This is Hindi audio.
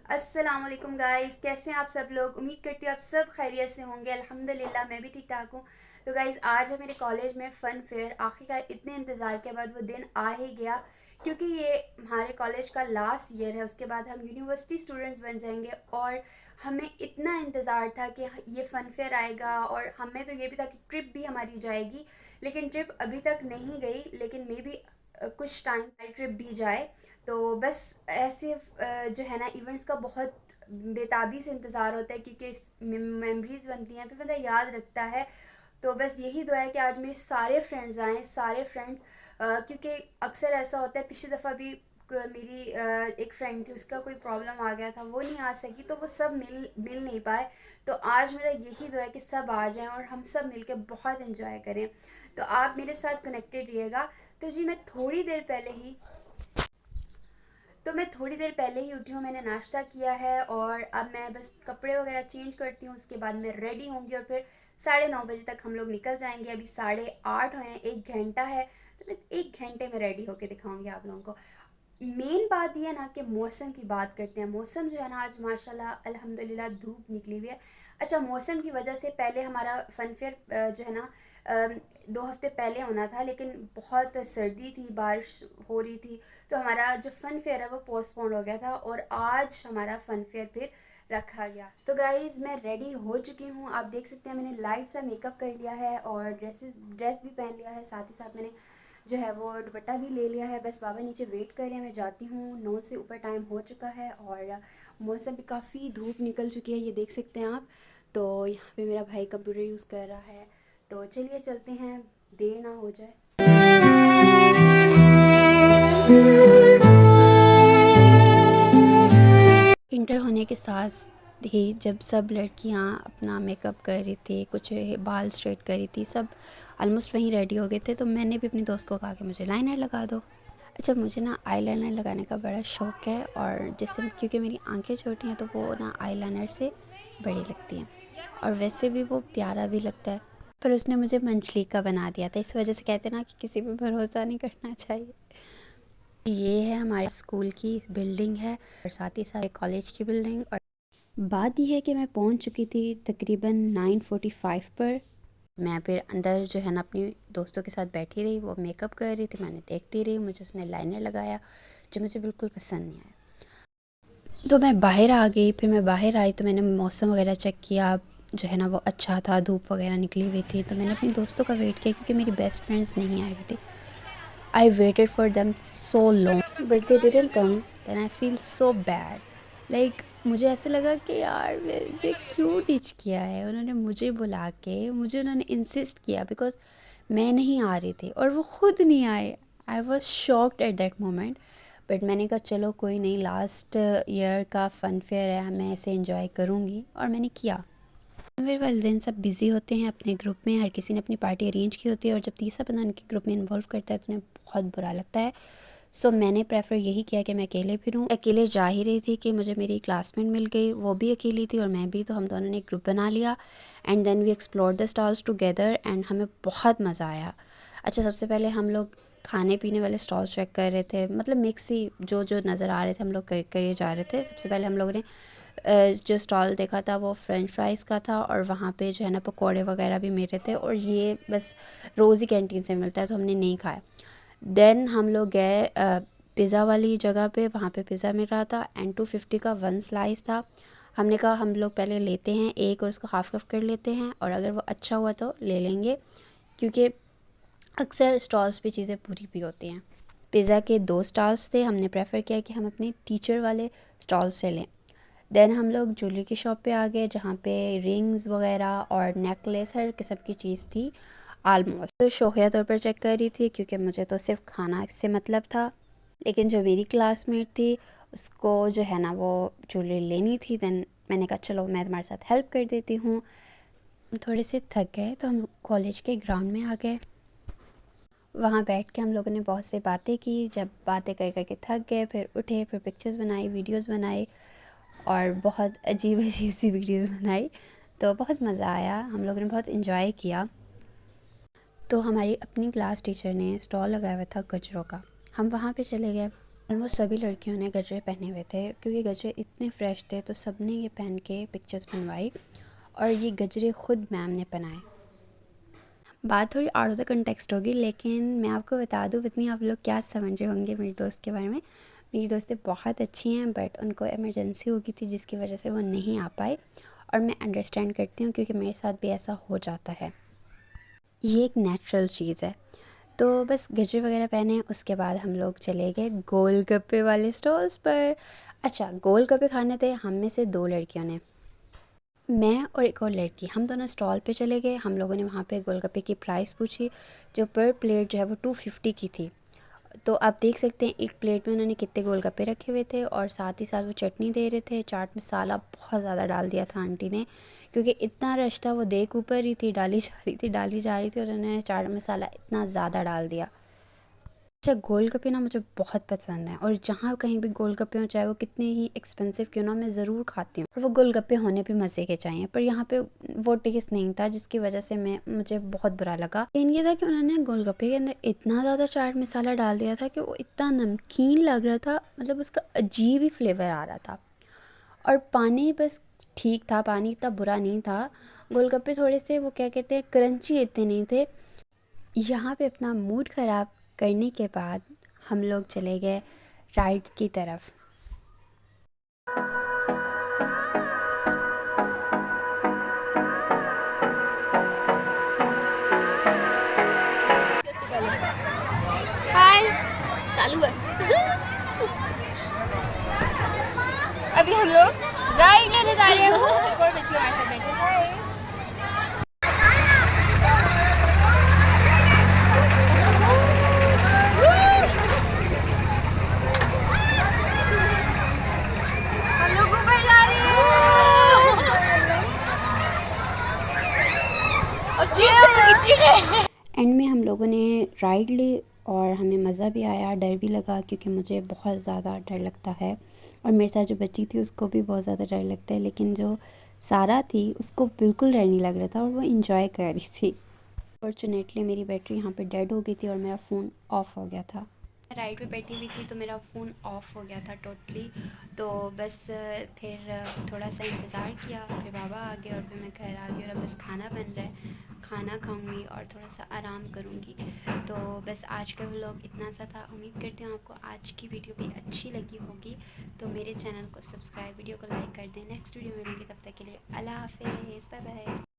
अस्सलाम वालेकुम गाइस, कैसे हैं आप सब लोग। उम्मीद करती हूँ आप सब खैरियत से होंगे। अल्हम्दुलिल्लाह मैं भी ठीक ठाक हूँ। तो गाइस आज है मेरे कॉलेज में फ़न फेयर। आखिरकार इतने इंतज़ार के बाद वो दिन आ ही गया, क्योंकि ये हमारे कॉलेज का लास्ट ईयर है। उसके बाद हम यूनिवर्सिटी स्टूडेंट्स बन जाएंगे और हमें इतना इंतज़ार था कि ये फ़न फेयर आएगा, और हमें तो ये भी था कि ट्रिप भी हमारी जाएगी। लेकिन ट्रिप अभी तक नहीं गई, लेकिन मे बी कुछ टाइम ट्रिप भी जाए। तो बस ऐसे जो है ना इवेंट्स का बहुत बेताबी से इंतज़ार होता है, क्योंकि मेमोरीज बनती हैं, फिर बंदा याद रखता है। तो बस यही दुआ है कि आज मेरे सारे फ्रेंड्स आएँ, सारे फ्रेंड्स। क्योंकि अक्सर ऐसा होता है, पिछली दफ़ा भी मेरी एक फ्रेंड थी, उसका कोई प्रॉब्लम आ गया था, वो नहीं आ सकी, तो वो सब मिल नहीं पाए। तो आज मेरा यही दुआ है कि सब आ जाएं और हम सब मिलकर बहुत इन्जॉय करें। तो आप मेरे साथ कनेक्टेड रहिएगा। तो जी मैं थोड़ी देर पहले ही उठी हूँ, मैंने नाश्ता किया है और अब मैं बस कपड़े वगैरह चेंज करती हूँ। उसके बाद मैं रेडी होंगी और फिर 9:30 बजे तक हम लोग निकल जाएंगे। अभी 8:30 हैं, 1 घंटा है। तो मैं 1 घंटे में रेडी होके दिखाऊंगी आप लोगों को। मेन बात यह ना कि मौसम की बात करते हैं। मौसम जो है ना आज माशाल्लाह अल्हम्दुलिल्लाह धूप निकली हुई है। अच्छा, मौसम की वजह से पहले हमारा फन फेयर जो है ना 2 हफ्ते पहले होना था, लेकिन बहुत सर्दी थी, बारिश हो रही थी, तो हमारा जो फ़न फेयर है वो पोस्टपोन हो गया था और आज हमारा फ़न फेयर फिर रखा गया। तो गाइज़ मैं रेडी हो चुकी हूँ, आप देख सकते हैं। मैंने लाइट सा मेकअप कर लिया है और ड्रेस भी पहन लिया है। साथ ही साथ मैंने जो है वो दुपट्टा भी ले लिया है। बस बाबा नीचे वेट कर रहे हैं, मैं जाती हूँ। 9 से ऊपर टाइम हो चुका है और मौसम भी काफ़ी धूप निकल चुकी है, ये देख सकते हैं आप। तो यहाँ पे मेरा भाई कंप्यूटर यूज़ कर रहा है। तो चलिए चलते हैं, देर ना हो जाए। इंटर होने के साथ ही जब सब लड़कियां अपना मेकअप कर रही थी, कुछ बाल स्ट्रेट कर रही थी, सब ऑलमोस्ट वहीं रेडी हो गए थे, तो मैंने भी अपनी दोस्त को कहा कि मुझे लाइनर लगा दो। अच्छा, मुझे ना आईलाइनर लगाने का बड़ा शौक़ है, और जैसे क्योंकि मेरी आंखें छोटी हैं तो वो ना आईलाइनर से बड़ी लगती हैं, और वैसे भी वो प्यारा भी लगता है। पर उसने मुझे मंजली का बना दिया था, इस वजह से कहते हैं ना कि किसी पे भरोसा नहीं करना चाहिए। ये है हमारे स्कूल की बिल्डिंग है और साथ ही साथ कॉलेज की बिल्डिंग। और बात यह है कि मैं पहुंच चुकी थी तकरीबन 9:45 पर। मैं फिर अंदर जो है ना अपनी दोस्तों के साथ बैठी रही, वो मेकअप कर रही थी, मैंने देखती रही। मुझे उसने लाइनर लगाया जो मुझे बिल्कुल पसंद नहीं आया, तो मैं बाहर आ गई। फिर मैं बाहर आई तो मैंने मौसम वगैरह चेक किया, जो है ना वो अच्छा था, धूप वगैरह निकली हुई थी। तो मैंने अपनी दोस्तों का वेट किया क्योंकि मेरी बेस्ट फ्रेंड्स नहीं आई हुई थी। I waited for them so long, but they didn't come. Then I feel so bad. Like मुझे ऐसे लगा कि यार मुझे क्यों डिच किया है उन्होंने, मुझे बुला के मुझे उन्होंने इंसिस्ट किया, बिकॉज मैं नहीं आ रही थी और वो खुद नहीं आए। I was shocked at that moment, but मैंने कहा चलो कोई नहीं, लास्ट ईयर का फ़न फेयर है, मैं ऐसे इंजॉय करूँगी, और मैंने किया। मेरे वालिदैन सब बिज़ी होते हैं अपने ग्रुप में, हर किसी ने अपनी पार्टी अरेंज की होती है, और जब तीसरा बंदा उनके ग्रुप में इन्वॉल्व करता है तो उन्हें बहुत बुरा लगता है। सो मैंने प्रेफर यही किया कि मैं अकेले फिरूं। अकेले जा ही रही थी कि मुझे मेरी क्लासमेट मिल गई, वो भी अकेली थी और मैं भी, तो हम दोनों ने एक ग्रुप बना लिया and then we explore the stalls together and हमें बहुत मज़ा आया। अच्छा, सबसे पहले हम लोग खाने पीने वाले स्टॉल्स चेक कर रहे थे, मतलब मिक्स ही जो जो नज़र आ रहे थे हम लोग कर जा रहे थे। सबसे पहले हम लोगों ने जो स्टॉल देखा था वो फ्रेंच फ्राइज़ का था, और वहाँ पे जो है ना पकोड़े वगैरह भी मिल रहे थे, और ये बस रोज़ ही कैंटीन से मिलता है तो हमने नहीं खाया। देन हम लोग गए पिज़्ज़ा वाली जगह पे, वहाँ पे पिज़्ज़ा मिल रहा था एंड 250 का 1 स्लाइस था। हमने कहा हम लोग पहले लेते हैं एक और उसको हाफ़ कफ कर लेते हैं, और अगर वो अच्छा हुआ तो ले लेंगे, क्योंकि अक्सर स्टॉल्स पे चीज़ें पूरी भी होती हैं। पिज़्ज़ा के 2 स्टॉल्स थे, हमने प्रेफर किया कि हम अपने टीचर वाले स्टॉल से लें। देन हम लोग ज्वेलरी की शॉप पे आ गए, जहाँ पे रिंग्स वगैरह और नेकलेस हर किस्म की चीज़ थी आलमोस्ट। तो शौकिया तौर पर चेक कर रही थी क्योंकि मुझे तो सिर्फ खाना से मतलब था, लेकिन जो मेरी क्लासमेट थी उसको जो है ना वो ज्वेलरी लेनी थी। देन मैंने कहा चलो मैं तुम्हारे साथ हेल्प कर देती हूँ। थोड़े से थक गए तो हम कॉलेज के ग्राउंड में आ गए। वहाँ बैठ के हम लोगों ने बहुत सी बातें की, जब बातें कर कर के थक गए फिर उठे, फिर पिक्चर्स बनाई, वीडियोस बनाई, और बहुत अजीब अजीब सी वीडियोस बनाई। तो बहुत मज़ा आया, हम लोगों ने बहुत इन्जॉय किया। तो हमारी अपनी क्लास टीचर ने स्टॉल लगाया हुआ था गजरों का, हम वहाँ पे चले गए। ऑलमोस्ट सभी लड़कियों ने गजरे पहने हुए थे क्योंकि गजरे इतने फ्रेश थे, तो सब ने ये पहन के पिक्चर्स बनवाई और ये गजरे ख़ुद मैम ने पहनाए। बात थोड़ी आउट ऑफ द कंटेक्स्ट होगी, लेकिन मैं आपको बता दूँ, इतनी आप लोग क्या समझ रहे होंगे मेरी दोस्त के बारे में। मेरी दोस्तें बहुत अच्छी हैं, बट उनको इमरजेंसी हो गई थी जिसकी वजह से वो नहीं आ पाए, और मैं अंडरस्टैंड करती हूँ क्योंकि मेरे साथ भी ऐसा हो जाता है। ये एक नेचुरल चीज़ है। तो बस गजरे वगैरह पहने, उसके बाद हम लोग चले गए गोलगप्पे वाले स्टॉल्स पर। अच्छा, गोलगप्पे खाने थे हम में से 2 लड़कियों ने, मैं और एक और लड़की, हम दोनों स्टॉल पे चले गए। हम लोगों ने वहाँ पे गोलगप्पे की प्राइस पूछी, जो पर प्लेट जो है वो 250 की थी। तो आप देख सकते हैं एक प्लेट में उन्होंने कितने गोलगप्पे रखे हुए थे, और साथ ही साथ वो चटनी दे रहे थे। चाट मसाला बहुत ज़्यादा डाल दिया था आंटी ने, क्योंकि इतना रश था, वो देख ऊपर ही थी, डाली जा रही थी डाली जा रही थी, और उन्होंने चाट मसाला इतना ज़्यादा डाल दिया। अच्छा, गोलगप्पे ना मुझे बहुत पसंद है, और जहाँ कहीं भी गोलगप्पे हो, चाहे वो कितने ही एक्सपेंसिव क्यों ना, मैं ज़रूर खाती हूँ। और वो गोलगप्पे होने भी मज़े के चाहिए, पर यहाँ पे वो टेस्ट नहीं था, जिसकी वजह से मुझे बहुत बुरा लगा। लेकिन ये था कि उन्होंने गोलगप्पे के अंदर इतना ज़्यादा चाट मसाला डाल दिया था कि वो इतना नमकीन लग रहा था, मतलब उसका अजीब ही फ्लेवर आ रहा था। और पानी बस ठीक था, पानी इतना बुरा नहीं था। गोलगप्पे थोड़े से, वो क्या कहते हैं, क्रंची इतने नहीं थे। यहाँ पे अपना मूड ख़राब करने के बाद हम लोग चले गए राइड की तरफ। हाय, चालू है। अभी हम लोग राइड लेने जा रहे हैं। एक और बच्ची हमारे साथ बैठी है। हम लोग ऊपर जा रहे हैं। एंड में हम लोगों ने राइड ली, और हमें मज़ा भी आया, डर भी लगा, क्योंकि मुझे बहुत ज़्यादा डर लगता है, और मेरे साथ जो बच्ची थी उसको भी बहुत ज़्यादा डर लगता है, लेकिन जो सारा थी उसको बिल्कुल डर नहीं लग रहा था, और वो इंजॉय कर रही थी। फॉर्चुनेटली मेरी बैटरी यहाँ पे डेड हो गई थी, और मेरा फ़ोन ऑफ़ हो गया था। राइड पे बैठी हुई थी तो मेरा फ़ोन ऑफ़ हो गया था टोटली। तो बस फिर थोड़ा सा इंतज़ार किया, फिर बाबा आ गए, और फिर मैं घर आ गई, और अब बस खाना बन रहा है, खाना खाऊंगी और थोड़ा सा आराम करूंगी। तो बस आज का व्लॉग इतना सा था। उम्मीद करती हूँ आपको आज की वीडियो भी अच्छी लगी होगी। तो मेरे चैनल को सब्सक्राइब, वीडियो को लाइक कर दें। नेक्स्ट वीडियो मिलूँगी, तब तक के लिए अल्लाह हाफ़िज़, बाय बाय।